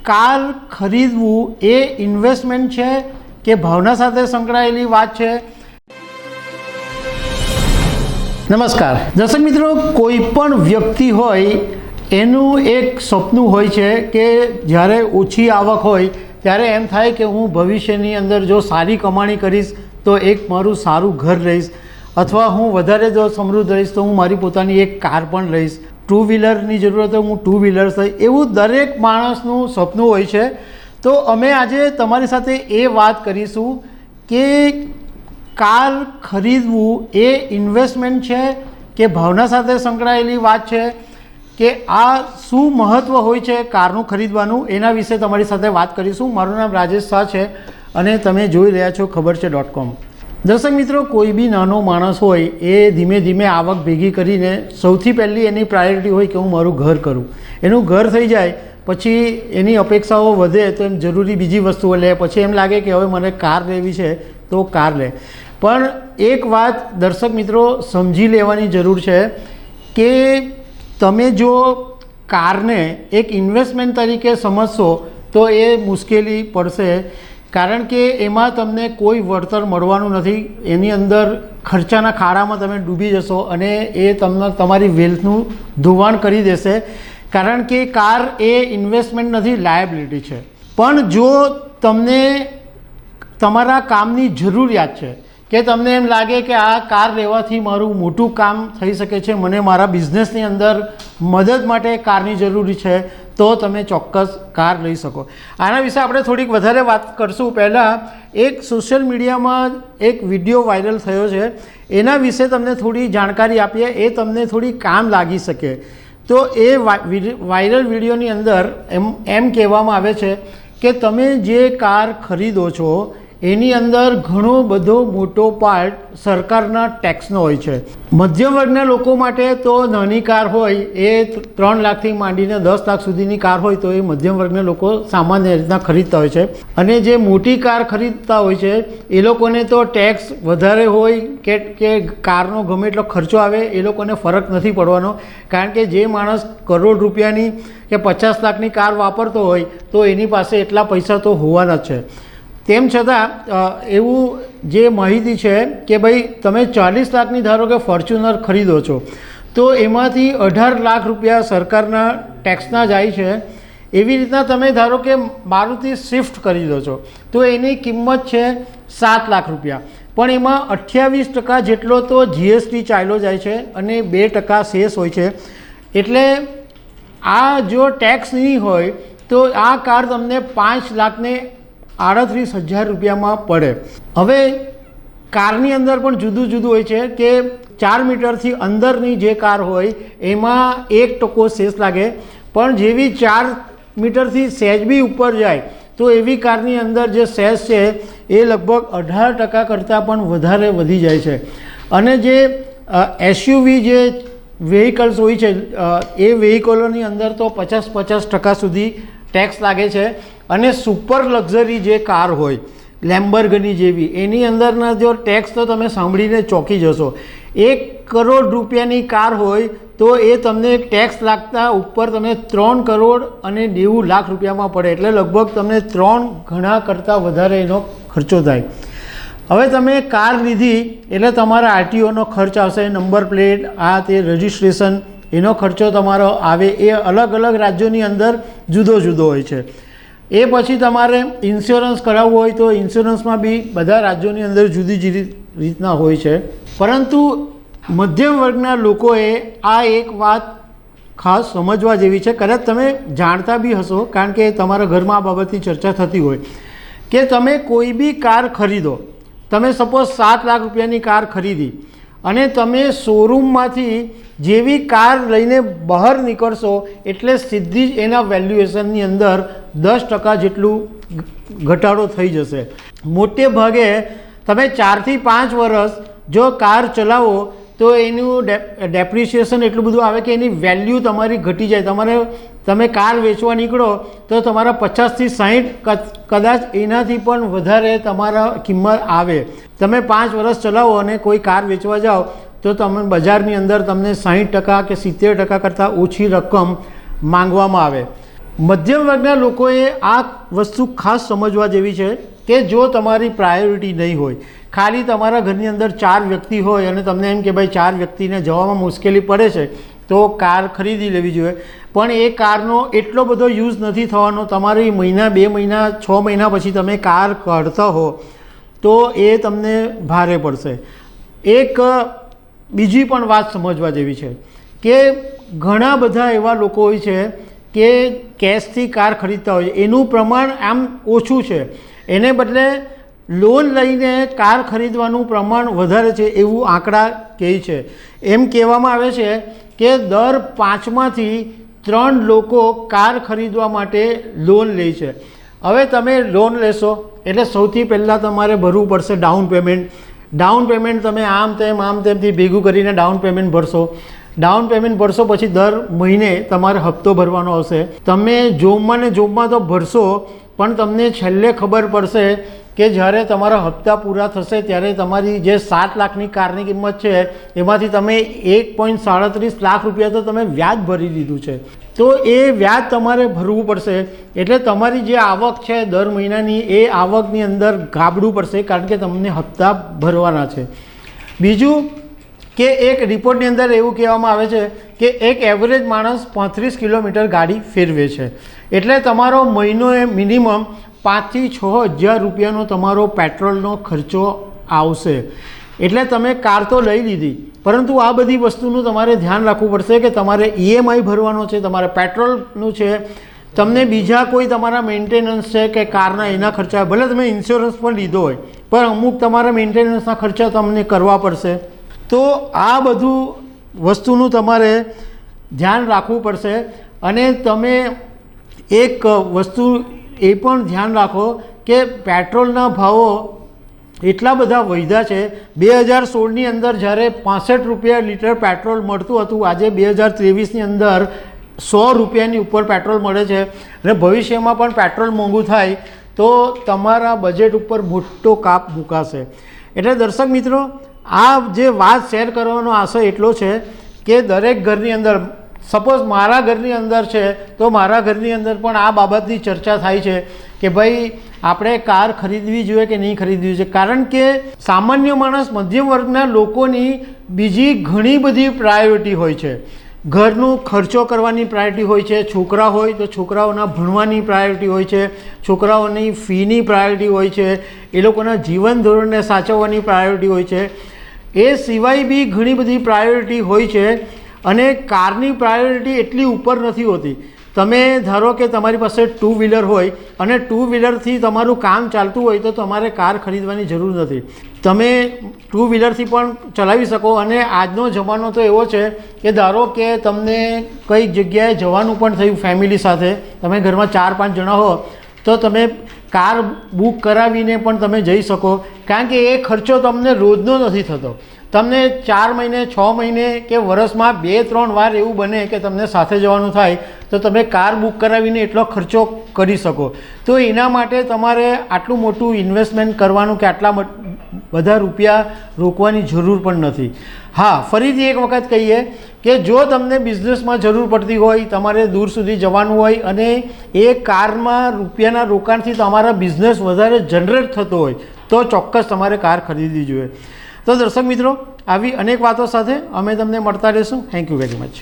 Car ખરીદવું એ investment છે કે ભાવના સાથે સંકળાયેલી વાત છે? નમસ્કાર દર્શક મિત્રો, કોઈ પણ વ્યક્તિ હોય એનું એક સપનું હોય છે કે જ્યારે ઓછી આવક હોય ત્યારે એમ થાય કે હું ભવિષ્યની અંદર જો સારી કમાણી કરીશ તો એક મારું સારું ઘર લઈશ, અથવા હું વધારે જો સમૃદ્ધ રહીશ તો હું મારી પોતાની એક કાર પણ લઈશ, ટુ વ્હીલરની જરૂરત હોય હું ટુ વ્હીલર લઈશ. એવું દરેક માણસનું સપનું હોય છે. તો અમે આજે તમારી સાથે એ વાત કરીશું કે કાર ખરીદવું એ ઇન્વેસ્ટમેન્ટ છે કે ભાવના સાથે સંકળાયેલી વાત છે, કે આ શું મહત્ત્વ હોય છે કારનું ખરીદવાનું, એના વિશે તમારી સાથે વાત કરીશું. મારું નામ રાજેશ શાહ છે અને તમે જોઈ રહ્યા છો ખબરછે.com. દર્શક મિત્રો, કોઈ બી નાનો માણસ હોય એ ધીમે ધીમે આવક ભેગી કરીને સૌથી પહેલી એની પ્રાયોરિટી હોય કે હું મારું ઘર કરું. એનું ઘર થઈ જાય પછી એની અપેક્ષાઓ વધે તો એમ જરૂરી બીજી વસ્તુઓ લે, પછી એમ લાગે કે હવે મને કાર લેવી છે તો કાર લે. પણ એક વાત દર્શક મિત્રો સમજી લેવાની જરૂર છે કે તમે જો કારને એક ઇન્વેસ્ટમેન્ટ તરીકે સમજશો તો એ મુશ્કેલી પડશે, કારણ કે એમાં તમને કોઈ વળતર મળવાનું નથી. એની અંદર ખર્ચાના ખાડામાં તમે ડૂબી જશો અને એ તમને તમારી વેલ્થનું ધોવાણ કરી દેશે, કારણ કે કાર એ ઇન્વેસ્ટમેન્ટ નથી, લાયબિલિટી છે. પણ જો તમને તમારા કામની જરૂરિયાત છે કે તમને એમ લાગે કે આ કાર લેવાથી મારું મોટું કામ થઈ શકે છે, મને મારા બિઝનેસની અંદર મદદ માટે કારની જરૂરી છે, તો તમે ચોક્કસ કાર લઈ શકો. આના વિશે આપણે થોડીક વધારે વાત કરશું. પહેલાં એક સોશિયલ મીડિયામાં એક વિડીયો વાયરલ થયો છે, એના વિશે તમને થોડી જાણકારી આપીએ, એ તમને થોડી કામ લાગી શકે. તો એ વાયરલ વિડીયોની અંદર એમ કહેવામાં આવે છે કે તમે જે કાર ખરીદો છો એની અંદર ઘણો બધો મોટો પાર્ટ સરકારના ટેક્સનો હોય છે. મધ્યમ વર્ગના લોકો માટે તો નાની કાર હોય એ 3 લાખથી માંડીને 10 લાખ સુધીની કાર હોય તો એ મધ્યમ વર્ગના લોકો સામાન્ય રીતના ખરીદતા હોય છે. અને જે મોટી કાર ખરીદતા હોય છે એ લોકોને તો ટેક્સ વધારે હોય કે કારનો ગમે એટલો ખર્ચો આવે એ લોકોને ફરક નથી પડવાનો, કારણ કે જે માણસ કરોડ રૂપિયાની કે 50 લાખની કાર વાપરતો હોય તો એની પાસે એટલા પૈસા તો હોવાના જ છે. તેમ છતાં એવું જે માહિતી છે કે ભાઈ તમે 40 લાખની ધારો કે ફોર્ચ્યુનર ખરીદો છો તો એમાંથી 18 લાખ રૂપિયા સરકારના ટેક્સના જાય છે. એવી રીતના તમે ધારો કે મારુતિ સ્વિફ્ટ ખરીદો છો તો એની કિંમત છે 7 લાખ રૂપિયા, પણ એમાં 28% જેટલો તો જીએસટી ચાલ્યો જાય છે અને 2% સેસ હોય છે. એટલે આ જો ટેક્સ નહીં હોય તો આ કાર તમને 5,38,000 રૂપિયામાં પડે. હવે કારની અંદર પણ જુદું જુદું હોય છે કે 4 મીટરથી અંદરની જે કાર હોય એમાં 1% સેસ લાગે, પણ જેવી 4 મીટરથી સહેજ બી ઉપર જાય તો એવી કારની અંદર જે સેસ છે એ લગભગ 18% કરતાં પણ વધારે વધી જાય છે. અને જે એસયુવી જે વ્હીકલ્સ હોય છે એ વ્હીકલોની અંદર તો 50% સુધી ટેક્સ લાગે છે. અને સુપર લક્ઝરી જે કાર હોય લેમ્બોર્ગિની જેવી એની અંદરના જો ટેક્સ તો તમે સાંભળીને ચોંકી જશો. 1 કરોડ રૂપિયાની કાર હોય તો એ તમને ટેક્સ લાગતા ઉપર તમને 3 કરોડ અને 90 લાખ રૂપિયામાં પડે, એટલે લગભગ તમને 3 ગણા કરતાં વધારે એનો ખર્ચો થાય. હવે તમે કાર લીધી એટલે તમારા આરટીઓનો ખર્ચ આવશે, નંબર પ્લેટ આ તે રજિસ્ટ્રેશન એનો ખર્ચો તમારો આવે. એ અલગ અલગ રાજ્યોની અંદર જુદો જુદો હોય છે. એ પછી તમારે ઇન્સ્યોરન્સ કરાવવું હોય તો ઇન્સ્યોરન્સમાં બી બધા રાજ્યોની અંદર જુદી જુદી રીતના હોય છે. પરંતુ મધ્યમ વર્ગના લોકોએ આ એક વાત ખાસ સમજવા જેવી છે, કદાચ તમે જાણતા બી હશો કારણ કે તમારા ઘરમાં આ બાબતની ચર્ચા થતી હોય કે તમે કોઈ બી કાર ખરીદો, તમે સપોઝ 7 લાખ રૂપિયાની કાર ખરીદી અને તમે શોરૂમમાંથી જેવી કાર લઈને બહાર નીકળશો એટલે સીધી જ એના વેલ્યુએશનની અંદર 10% જેટલું ઘટાડો થઈ જશે. મોટે ભાગે તમે 4 થી 5 વર્ષ જો કાર ચલાવો તો એનું ડેપ્રિસિએશન એટલું બધું આવે કે એની વેલ્યુ તમારી ઘટી જાય. તમે કાર વેચવા નીકળો તો તમારા 50 થી 60 કદાચ એનાથી પણ વધારે તમારા કિંમત આવે. તમે 5 વર્ષ ચલાવો અને કોઈ કાર વેચવા જાઓ તો તમે બજારની અંદર તમને 60% કે 70% કરતાં ઓછી રકમ માંગવામાં આવે. મધ્યમ વર્ગના લોકોએ આ વસ્તુ ખાસ સમજવા જેવી છે કે જો તમારી પ્રાયોરિટી નહીં હોય, ખાલી તમારા ઘરની અંદર 4 વ્યક્તિ હોય અને તમને એમ કે ભાઈ 4 વ્યક્તિને જવામાં મુશ્કેલી પડે છે તો કાર ખરીદી લેવી જોઈએ, પણ એ કારનો એટલો બધો યુઝ નથી થવાનો. તમારી મહિના 2 મહિના 6 મહિના પછી તમે કાર કાઢતા હો તો એ તમને ભારે પડશે. એક બીજી પણ વાત સમજવા જેવી છે કે ઘણા બધા એવા લોકો હોય છે કે કેશથી કાર ખરીદતા હોય, એનું પ્રમાણ આમ ઓછું છે, એને બદલે લોન લઈને કાર ખરીદવાનું પ્રમાણ વધારે છે એવું આંકડા કહે છે. એમ કહેવામાં આવે છે કે દર 5માંથી 3 લોકો કાર ખરીદવા માટે લોન લે છે. હવે તમે લોન લેશો એટલે સૌથી પહેલાં તમારે ભરવું પડશે ડાઉન પેમેન્ટ. ડાઉન પેમેન્ટ તમે આમ તેમથી ભેગું કરીને ડાઉન પેમેન્ટ ભરશો. ડાઉન પેમેન્ટ ભરશો પછી દર મહિને તમારે હપ્તો ભરવાનો આવશે. તમે જોબમાં ને જોબમાં તો ભરશો, પણ તમને છેલ્લે ખબર પડશે કે જ્યારે તમારા હપ્તા પૂરા થશે ત્યારે તમારી જે 7 લાખની કારની કિંમત છે એમાંથી તમે 1.37 લાખ રૂપિયા તો તમે વ્યાજ ભરી દીધું છે. તો એ વ્યાજ તમારે ભરવું પડશે. એટલે તમારી જે આવક છે દર મહિનાની એ આવકની અંદર ગાબડવું પડશે, કારણ કે તમને હપ્તા ભરવાના છે. બીજું કે એક રિપોર્ટની અંદર એવું કહેવામાં આવે છે કે એક એવરેજ માણસ 35 કિલોમીટર ગાડી ફેરવે છે, એટલે તમારો મહિનો એ મિનિમમ 5 થી 6 હજાર રૂપિયાનો તમારો પેટ્રોલનો ખર્ચો આવશે. એટલે તમે કાર તો લઈ લીધી, પરંતુ આ બધી વસ્તુનું તમારે ધ્યાન રાખવું પડશે કે તમારે EMI ભરવાનો છે, તમારે પેટ્રોલનું છે, તમને બીજા કોઈ તમારા મેન્ટેનન્સ છે કે કારના એના ખર્ચા, ભલે તમે ઇન્સ્યોરન્સ પણ લીધો હોય પણ અમુક તમારા મેન્ટેનન્સના ખર્ચા તમને કરવા પડશે. તો આ બધું વસ્તુનું તમારે ધ્યાન રાખવું પડશે. અને તમે એક વસ્તુ એ પણ ધ્યાન રાખો કે પેટ્રોલના ભાવો એટલા બધા વધ્યા છે. 2016ની અંદર જ્યારે 65 રૂપિયા લીટર પેટ્રોલ મળતું હતું, આજે 2023ની અંદર 100 રૂપિયાની ઉપર પેટ્રોલ મળે છે. અને ભવિષ્યમાં પણ પેટ્રોલ મોંઘું થાય તો તમારા બજેટ ઉપર મોટો કાપ મુકાશે. એટલે દર્શક મિત્રો, આ જે વાત શેર કરવાનો આશય એટલો છે કે દરેક ઘરની અંદર, સપોઝ મારા ઘરની અંદર છે તો મારા ઘરની અંદર પણ આ બાબતની ચર્ચા થાય છે કે ભાઈ આપણે કાર ખરીદવી જોઈએ કે નહીં ખરીદવી જોઈએ. કારણ કે સામાન્ય માણસ, મધ્યમ વર્ગના લોકોની બીજી ઘણી બધી પ્રાયોરિટી હોય છે. ઘરનું ખર્ચો કરવાની પ્રાયોરિટી હોય છે, છોકરા હોય તો છોકરાઓના ભણવાની પ્રાયોરિટી હોય છે, છોકરાઓની ફીની પ્રાયોરિટી હોય છે, એ લોકોના જીવન ધોરણને સાચવવાની પ્રાયોરિટી હોય છે. એ સિવાય બી ઘણી બધી પ્રાયોરિટી હોય છે. અને કારની પ્રાયોરિટી એટલી ઉપર નથી હોતી. તમે ધારો કે તમારી પાસે 2 વ્હીલર હોય અને 2 વ્હીલરથી તમારું કામ ચાલતું હોય તો તમારે કાર ખરીદવાની જરૂર નથી. તમે 2 વ્હીલરથી પણ ચલાવી શકો. અને આજનો જમાનો તો એવો છે કે ધારો કે તમને કઈ જગ્યાએ જવાનું પણ થયું ફેમિલી સાથે, તમે ઘરમાં 4-5 જણા હો તો તમે કાર બુક કરાવીને પણ તમે જઈ શકો, કારણ કે એ ખર્ચો તમને રોજનો નથી થતો. તમને 4 મહિને 6 મહિને કે વર્ષમાં 2-3 વાર એવું બને કે તમને સાથે જવાનું થાય તો તમે કાર બુક કરાવીને એટલો ખર્ચો કરી શકો. તો એના માટે તમારે આટલું મોટું ઇન્વેસ્ટમેન્ટ કરવાનું કે આટલા બધા રૂપિયા રોકવાની જરૂર પણ નથી. હા, ફરીથી એક વખત કહીએ કે જો તમને બિઝનેસમાં જરૂર પડતી હોય, તમારે દૂર સુધી જવાનું હોય અને એ કારમાં રૂપિયાના રોકાણથી તમારા બિઝનેસ વધારે જનરેટ થતો હોય તો ચોક્કસ તમારે કાર ખરીદવી જોઈએ. તો દર્શક મિત્રો, આવી અનેક વાતો સાથે અમે તમને મળતા રહીશું. Thank you very much.